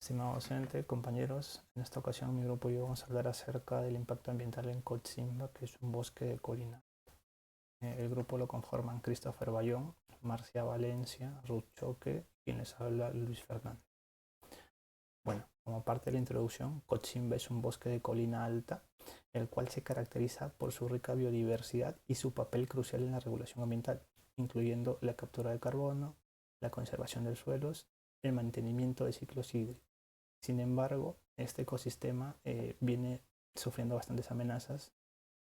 Estimado docente, compañeros, en esta ocasión mi grupo y yo vamos a hablar acerca del impacto ambiental en Cochabamba, que es un bosque de colina. El grupo lo conforman Christopher Bayón, Marcia Valencia, Ruth Choque, quien les habla Luis Fernández. Bueno, como parte de la introducción, Cochabamba es un bosque de colina alta, el cual se caracteriza por su rica biodiversidad y su papel crucial en la regulación ambiental, incluyendo la captura de carbono, la conservación de suelos, el mantenimiento de ciclos hídricos. Sin embargo, este ecosistema viene sufriendo bastantes amenazas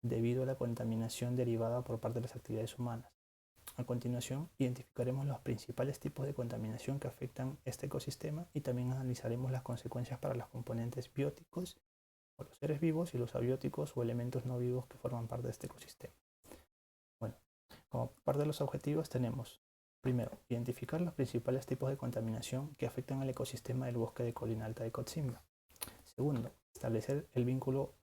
debido a la contaminación derivada por parte de las actividades humanas. A continuación, identificaremos los principales tipos de contaminación que afectan este ecosistema y también analizaremos las consecuencias para los componentes bióticos o los seres vivos y los abióticos o elementos no vivos que forman parte de este ecosistema. Bueno, como parte de los objetivos tenemos, primero, identificar los principales tipos de contaminación que afectan al ecosistema del bosque de colina alta de Cotsimba. Segundo, establecer el vínculo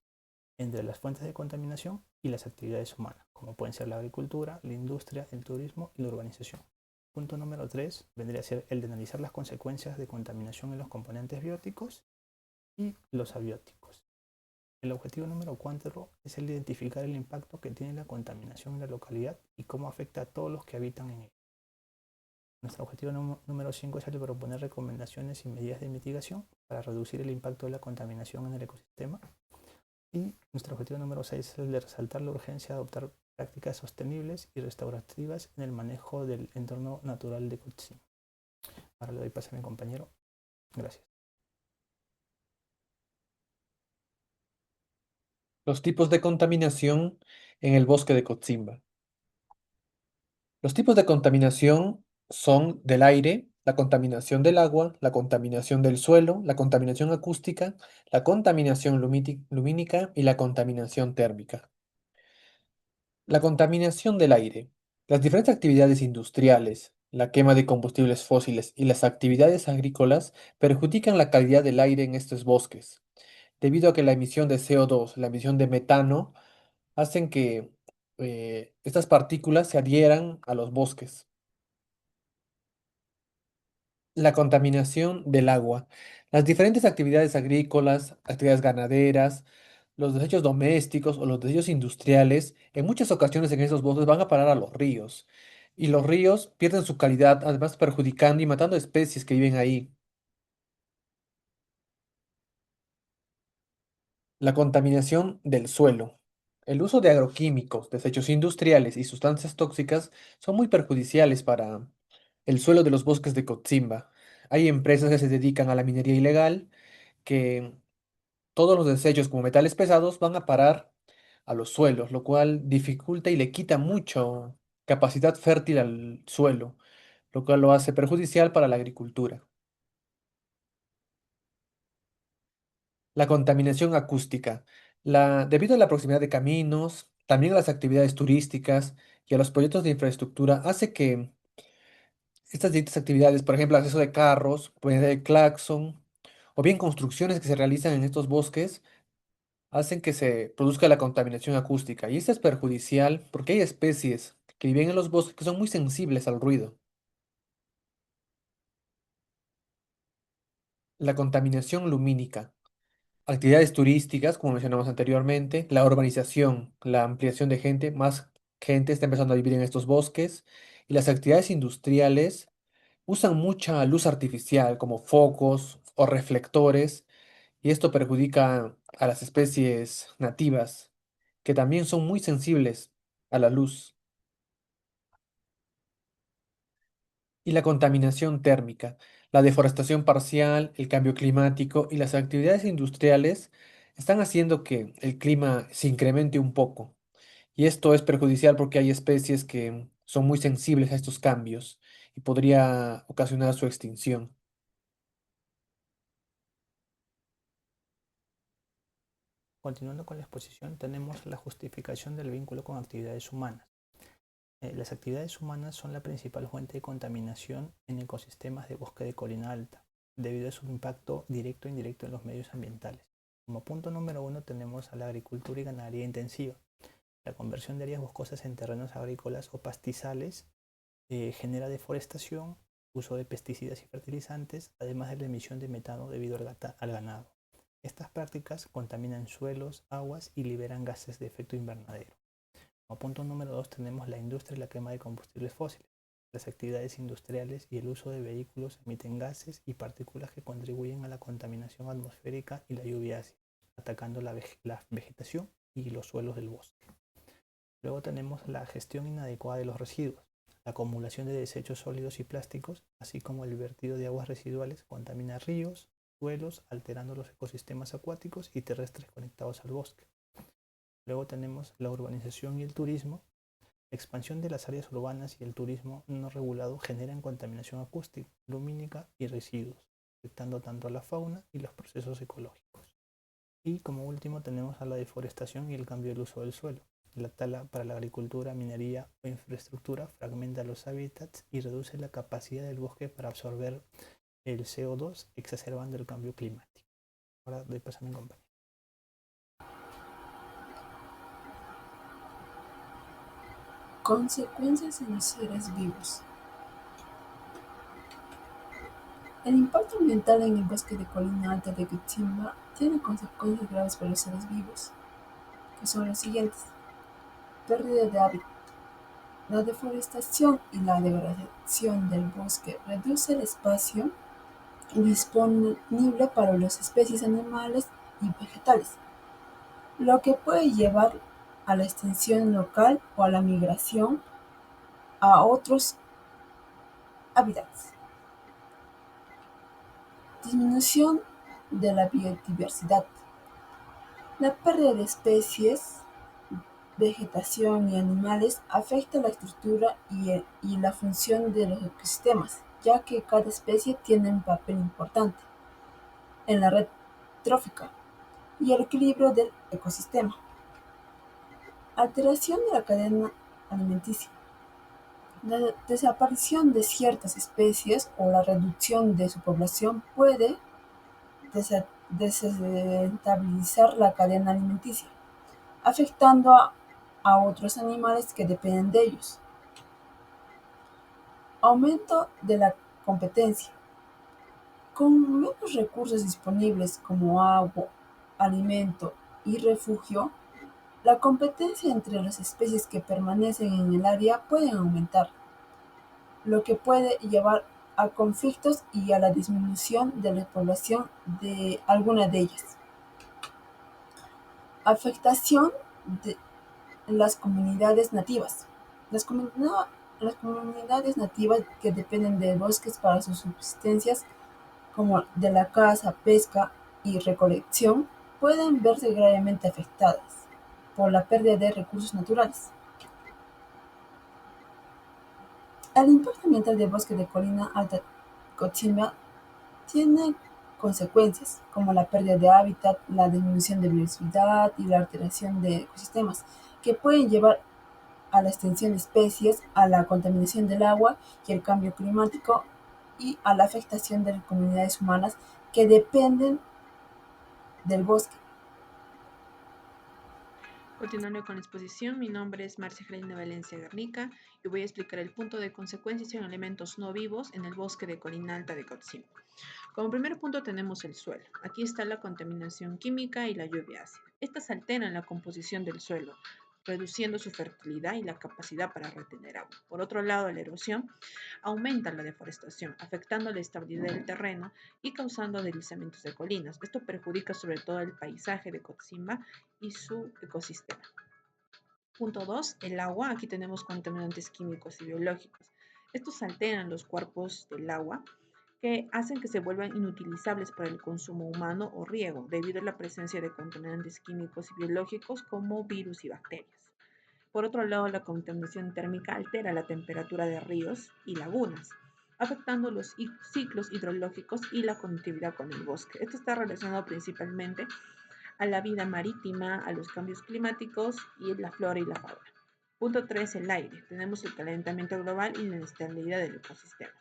entre las fuentes de contaminación y las actividades humanas, como pueden ser la agricultura, la industria, el turismo y la urbanización. Punto número 3 vendría a ser el de analizar las consecuencias de contaminación en los componentes bióticos y los abióticos. El objetivo número 4 es el de identificar el impacto que tiene la contaminación en la localidad y cómo afecta a todos los que habitan en ella. Nuestro objetivo número 5 es el de proponer recomendaciones y medidas de mitigación para reducir el impacto de la contaminación en el ecosistema. Y nuestro objetivo número 6 es el de resaltar la urgencia de adoptar prácticas sostenibles y restaurativas en el manejo del entorno natural de Cochin. Ahora le doy paso a mi compañero. Gracias. Los tipos de contaminación en el bosque de Cotsimba. Los tipos de contaminación son del aire, la contaminación del agua, la contaminación del suelo, la contaminación acústica, la contaminación lumínica y la contaminación térmica. La contaminación del aire. Las diferentes actividades industriales, la quema de combustibles fósiles y las actividades agrícolas perjudican la calidad del aire en estos bosques, debido a que la emisión de CO2, la emisión de metano, hacen que estas partículas se adhieran a los bosques. La contaminación del agua. Las diferentes actividades agrícolas, actividades ganaderas, los desechos domésticos o los desechos industriales, en muchas ocasiones en estos bosques van a parar a los ríos. Y los ríos pierden su calidad, además perjudicando y matando especies que viven ahí. La contaminación del suelo. El uso de agroquímicos, desechos industriales y sustancias tóxicas son muy perjudiciales para el suelo de los bosques de Cotsimba. Hay empresas que se dedican a la minería ilegal, que todos los desechos como metales pesados van a parar a los suelos, lo cual dificulta y le quita mucho capacidad fértil al suelo, lo cual lo hace perjudicial para la agricultura. La contaminación acústica. Debido a la proximidad de caminos, también a las actividades turísticas y a los proyectos de infraestructura, hace que estas distintas actividades, por ejemplo, acceso de carros, puede ser el claxon, o bien construcciones que se realizan en estos bosques, hacen que se produzca la contaminación acústica. Y esta es perjudicial porque hay especies que viven en los bosques que son muy sensibles al ruido. La contaminación lumínica. Actividades turísticas, como mencionamos anteriormente, la urbanización, la ampliación de gente, más gente está empezando a vivir en estos bosques, y las actividades industriales usan mucha luz artificial, como focos o reflectores, y esto perjudica a las especies nativas, que también son muy sensibles a la luz. Y la contaminación térmica, la deforestación parcial, el cambio climático y las actividades industriales están haciendo que el clima se incremente un poco. Y esto es perjudicial porque hay especies que son muy sensibles a estos cambios y podría ocasionar su extinción. Continuando con la exposición, tenemos la justificación del vínculo con actividades humanas. Las actividades humanas son la principal fuente de contaminación en ecosistemas de bosque de colina alta, debido a su impacto directo e indirecto en los medios ambientales. Como punto número 1 tenemos a la agricultura y ganadería intensiva. La conversión de áreas boscosas en terrenos agrícolas o pastizales genera deforestación uso de pesticidas y fertilizantes, además de la emisión de metano debido al ganado. Estas prácticas contaminan suelos, aguas y liberan gases de efecto invernadero. Como punto número 2 tenemos la industria y la quema de combustibles fósiles. Las actividades industriales y el uso de vehículos emiten gases y partículas que contribuyen a la contaminación atmosférica y la lluvia ácida, atacando la vegetación y los suelos del bosque. Luego tenemos la gestión inadecuada de los residuos. La acumulación de desechos sólidos y plásticos, así como el vertido de aguas residuales, contamina ríos, suelos, alterando los ecosistemas acuáticos y terrestres conectados al bosque. Luego tenemos la urbanización y el turismo. La expansión de las áreas urbanas y el turismo no regulado generan contaminación acústica, lumínica y residuos, afectando tanto a la fauna y los procesos ecológicos. Y como último tenemos a la deforestación y el cambio del uso del suelo. La tala para la agricultura, minería o infraestructura fragmenta los hábitats y reduce la capacidad del bosque para absorber el CO2, exacerbando el cambio climático. Ahora doy paso a mi compañero. Consecuencias en los seres vivos. El impacto ambiental en el bosque de Colina Alta de Cochabamba tiene consecuencias graves para los seres vivos, que son los siguientes: pérdida de hábitat. La deforestación y la degradación del bosque reduce el espacio disponible para las especies animales y vegetales, lo que puede llevar a la extinción local o a la migración a otros hábitats. Disminución de la biodiversidad. La pérdida de especies, vegetación y animales afecta la estructura y la función de los ecosistemas, ya que cada especie tiene un papel importante en la red trófica y el equilibrio del ecosistema. Alteración de la cadena alimenticia. La desaparición de ciertas especies o la reducción de su población puede desestabilizar la cadena alimenticia, afectando a otros animales que dependen de ellos. Aumento de la competencia. Con menos recursos disponibles como agua, alimento y refugio, la competencia entre las especies que permanecen en el área puede aumentar, lo que puede llevar a conflictos y a la disminución de la población de alguna de ellas. Afectación de las comunidades nativas. Las comunidades nativas que dependen de bosques para sus subsistencias, como de la caza, pesca y recolección, pueden verse gravemente afectadas por la pérdida de recursos naturales. El impacto ambiental del bosque de Colina Alta Cochabamba tiene consecuencias como la pérdida de hábitat, la disminución de biodiversidad y la alteración de ecosistemas, que pueden llevar a la extinción de especies, a la contaminación del agua y el cambio climático y a la afectación de las comunidades humanas que dependen del bosque. Continuando con la exposición, mi nombre es Marcia Helena Valencia Garnica y voy a explicar el punto de consecuencias en elementos no vivos en el bosque de Colina Alta de Cochabamba. Como primer punto tenemos el suelo. Aquí está la contaminación química y la lluvia ácida. Estas alteran la composición del suelo, reduciendo su fertilidad y la capacidad para retener agua. Por otro lado, la erosión aumenta la deforestación, afectando la estabilidad del terreno y causando deslizamientos de colinas. Esto perjudica sobre todo el paisaje de Cochabamba y su ecosistema. Punto 2, el agua. Aquí tenemos contaminantes químicos y biológicos. Estos alteran los cuerpos del agua que hacen que se vuelvan inutilizables para el consumo humano o riego, debido a la presencia de contaminantes químicos y biológicos como virus y bacterias. Por otro lado, la contaminación térmica altera la temperatura de ríos y lagunas, afectando los ciclos hidrológicos y la conectividad con el bosque. Esto está relacionado principalmente a la vida marítima, a los cambios climáticos y la flora y la fauna. Punto 3, el aire. Tenemos el calentamiento global y la inestabilidad del ecosistema.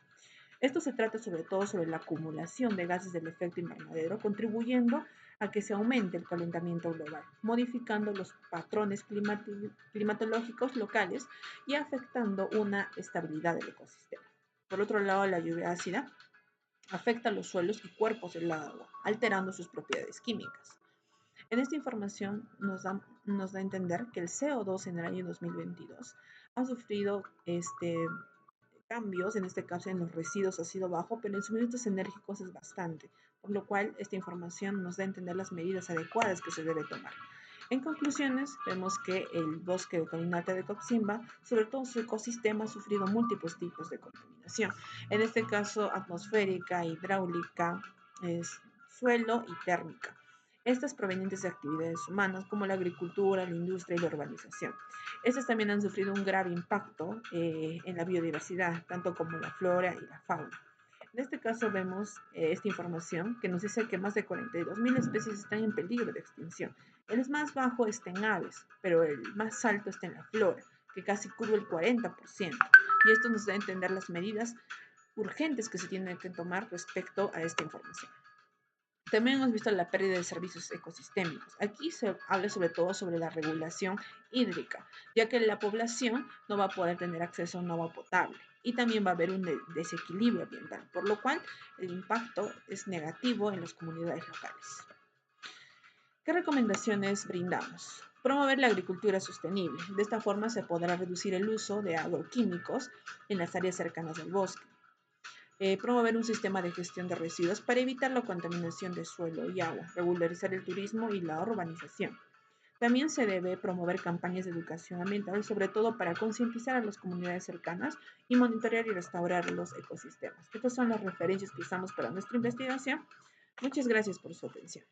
Esto se trata sobre todo sobre la acumulación de gases del efecto invernadero, contribuyendo a que se aumente el calentamiento global, modificando los patrones climatológicos locales y afectando una estabilidad del ecosistema. Por otro lado, la lluvia ácida afecta los suelos y cuerpos del agua, alterando sus propiedades químicas. En esta información nos da a entender que el CO2 en el año 2022 ha sufrido cambios, en este caso en los residuos ha sido bajo, pero en suministros enérgicos es bastante, por lo cual esta información nos da a entender las medidas adecuadas que se debe tomar. En conclusiones, vemos que el bosque de Corinalta de Cochabamba, sobre todo su ecosistema, ha sufrido múltiples tipos de contaminación. En este caso, atmosférica, hidráulica, suelo y térmica. Estas provenientes de actividades humanas como la agricultura, la industria y la urbanización. Estas también han sufrido un grave impacto en la biodiversidad, tanto como la flora y la fauna. En este caso vemos esta información que nos dice que más de 42.000 especies están en peligro de extinción. El más bajo está en aves, pero el más alto está en la flora, que casi cubre el 40%. Y esto nos da a entender las medidas urgentes que se tienen que tomar respecto a esta información. También hemos visto la pérdida de servicios ecosistémicos. Aquí se habla sobre todo sobre la regulación hídrica, ya que la población no va a poder tener acceso a un agua potable y también va a haber un desequilibrio ambiental, por lo cual el impacto es negativo en las comunidades locales. ¿Qué recomendaciones brindamos? Promover la agricultura sostenible. De esta forma se podrá reducir el uso de agroquímicos en las áreas cercanas al bosque. Promover un sistema de gestión de residuos para evitar la contaminación de suelo y agua, regularizar el turismo y la urbanización. También se debe promover campañas de educación ambiental, sobre todo para concientizar a las comunidades cercanas y monitorear y restaurar los ecosistemas. Estas son las referencias que usamos para nuestra investigación. Muchas gracias por su atención.